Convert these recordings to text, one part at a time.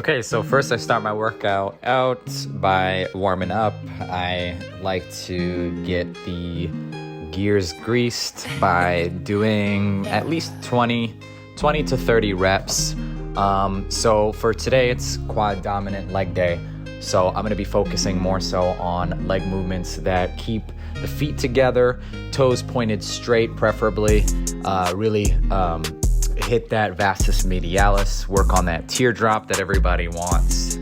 Okay, so first I start my workout out by warming up. I like to get the gears greased by doing at least 20 to 30 reps. So for today, it's quad dominant leg day. So I'm gonna be focusing more so on leg movements that keep the feet together, toes pointed straight preferably, really hit that vastus medialis, work on that teardrop that everybody wants.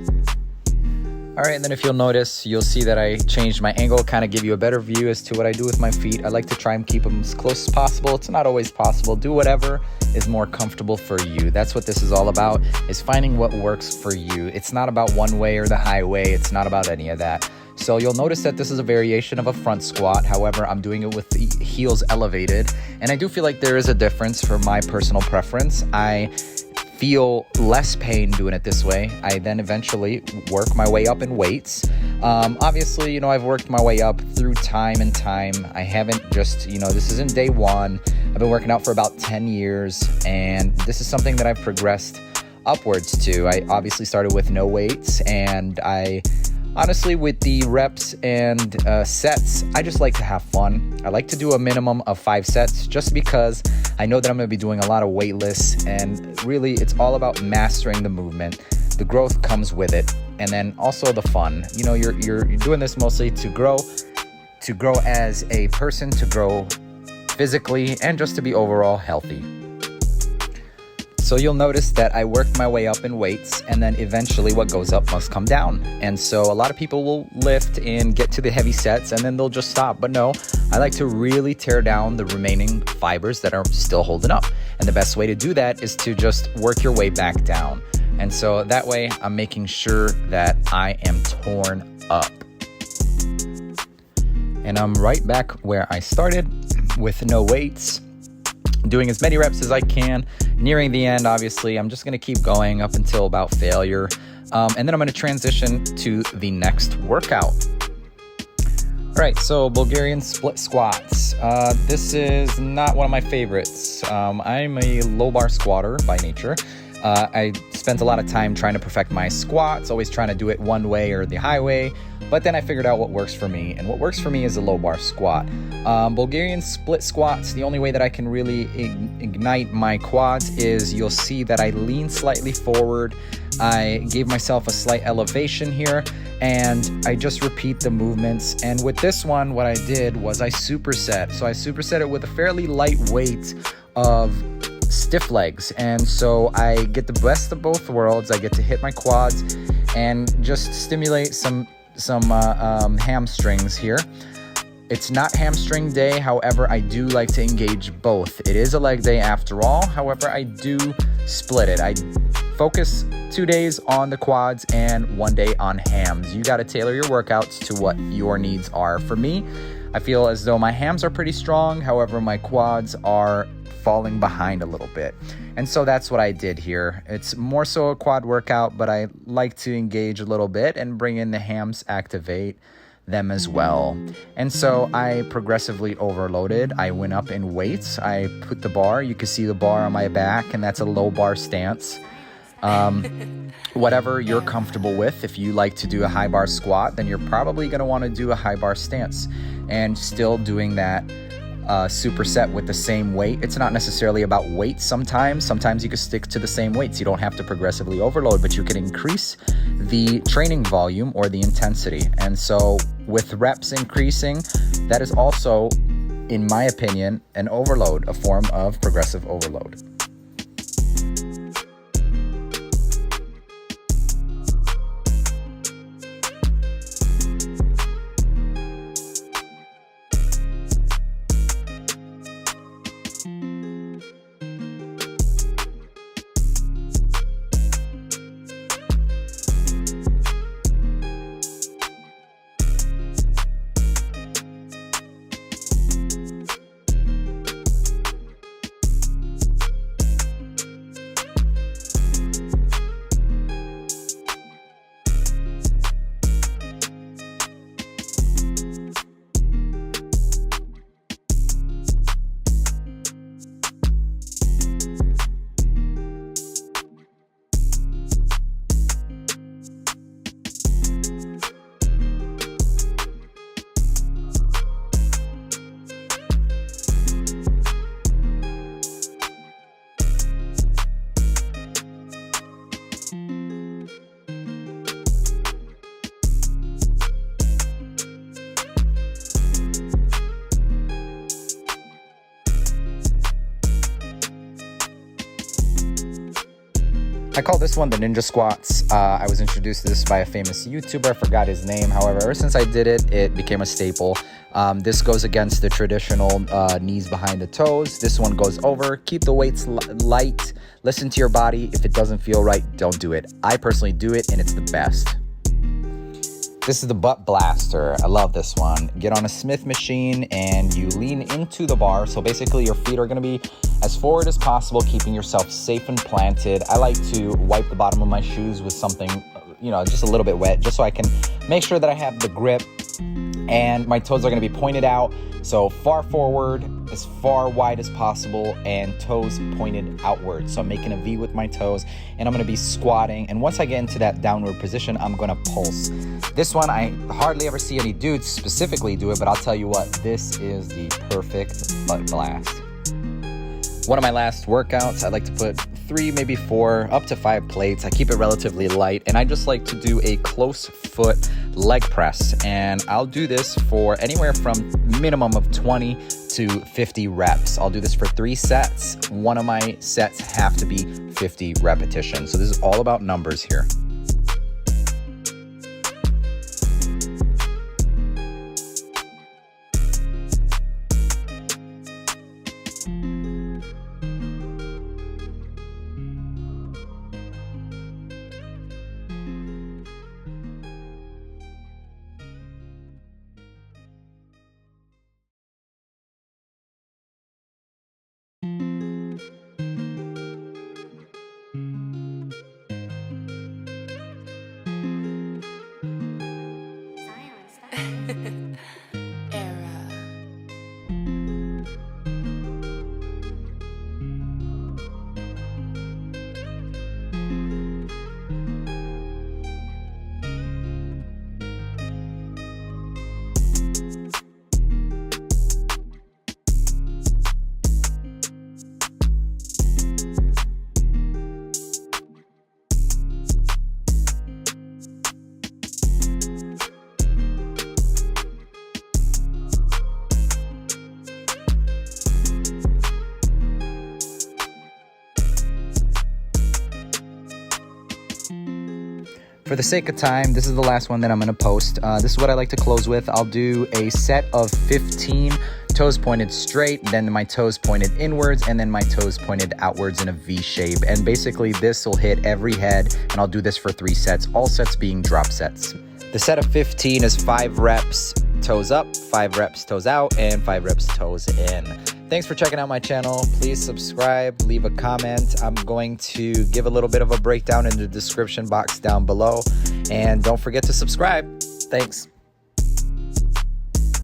All right, and then if you'll notice, you'll see that I changed my angle, kind of give you a better view as to what I do with my feet. I like to try and keep them as close as possible. It's not always possible. Do whatever is more comfortable for you. That's what this is all about, is finding what works for you. It's not about one way or the highway. It's not about any of that. So you'll notice that this is a variation of a front squat. However, I'm doing it with the heels elevated. And I do feel like there is a difference for my personal preference. I feel less pain doing it this way. I then eventually work my way up in weights. Obviously, I've worked my way up through time and time. I haven't just, this isn't day one. I've been working out for about 10 years, and this is something that I've progressed upwards to. I obviously started with no weights, and honestly, with the reps and sets, I just like to have fun. I like to do a minimum of 5 sets just because I know that I'm going to be doing a lot of weightless, and really it's all about mastering the movement. The growth comes with it, and then also the fun. You're doing this mostly to grow as a person, to grow physically, and just to be overall healthy. So you'll notice that I work my way up in weights, and then eventually what goes up must come down. And so a lot of people will lift and get to the heavy sets and then they'll just stop. But no, I like to really tear down the remaining fibers that are still holding up. And the best way to do that is to just work your way back down. And so that way I'm making sure that I am torn up. And I'm right back where I started with no weights, doing as many reps as I can. Nearing the end, obviously, I'm just going to keep going up until about failure. And then I'm going to transition to the next workout. All right, so Bulgarian split squats. This is not one of my favorites. I'm a low bar squatter by nature. I spent a lot of time trying to perfect my squats, always trying to do it one way or the highway. But then I figured out what works for me, and what works for me is a low bar squat. Bulgarian split squats, the only way that I can really ignite my quads is you'll see that I lean slightly forward. I gave myself a slight elevation here, and I just repeat the movements. And with this one, what I did was I superset. So I superset it with a fairly light weight of stiff legs, and so I get the best of both worlds. I get to hit my quads and just stimulate some hamstrings here. It's not hamstring day, however, I do like to engage both. It is a leg day after all, however, I do split it. I focus 2 days on the quads and 1 day on hams. You got to tailor your workouts to what your needs are. For me, I feel as though my hams are pretty strong, however, my quads are falling behind a little bit. And so that's what I did here. It's more so a quad workout, but I like to engage a little bit and bring in the hams, activate them as well. And so I progressively overloaded. I went up in weights. I put the bar, you can see the bar on my back, and that's a low bar stance. Whatever you're comfortable with. If you like to do a high bar squat, then you're probably going to want to do a high bar stance, and still doing that superset with the same weight. It's not necessarily about weight sometimes. Sometimes you can stick to the same weights. You don't have to progressively overload, but you can increase the training volume or the intensity. And so with reps increasing, that is also, in my opinion, an overload, a form of progressive overload. I call this one the ninja squats. I was introduced to this by a famous YouTuber. I forgot his name. However, ever since I did it, it became a staple. This goes against the traditional knees behind the toes. This one goes over. Keep the weights light. Listen to your body. If it doesn't feel right, don't do it. I personally do it, and it's the best. This is the butt blaster. I love this one. Get on a Smith machine and you lean into the bar. So basically your feet are gonna be as forward as possible, keeping yourself safe and planted. I like to wipe the bottom of my shoes with something, just a little bit wet, just so I can make sure that I have the grip, and my toes are gonna be pointed out. So far forward, as far wide as possible, and toes pointed outward. So I'm making a V with my toes, and I'm gonna be squatting. And once I get into that downward position, I'm gonna pulse. This one, I hardly ever see any dudes specifically do it, but I'll tell you what, this is the perfect butt blast. One of my last workouts, I like to put 3, maybe 4, up to 5 plates. I keep it relatively light, and I just like to do a close foot leg press. And I'll do this for anywhere from minimum of 20 to 50 reps. I'll do this for 3 sets. One of my sets have to be 50 repetitions. So this is all about numbers here. For the sake of time, this is the last one that I'm going to post. This is what I like to close with. I'll do a set of 15 toes pointed straight, then my toes pointed inwards, and then my toes pointed outwards in a V shape. And basically this will hit every head, and I'll do this for 3 sets, all sets being drop sets. The set of 15 is 5 reps toes up, 5 reps toes out, and 5 reps toes in. Thanks for checking out my channel. Please subscribe, leave a comment. I'm going to give a little bit of a breakdown in the description box down below. And don't forget to subscribe. Thanks.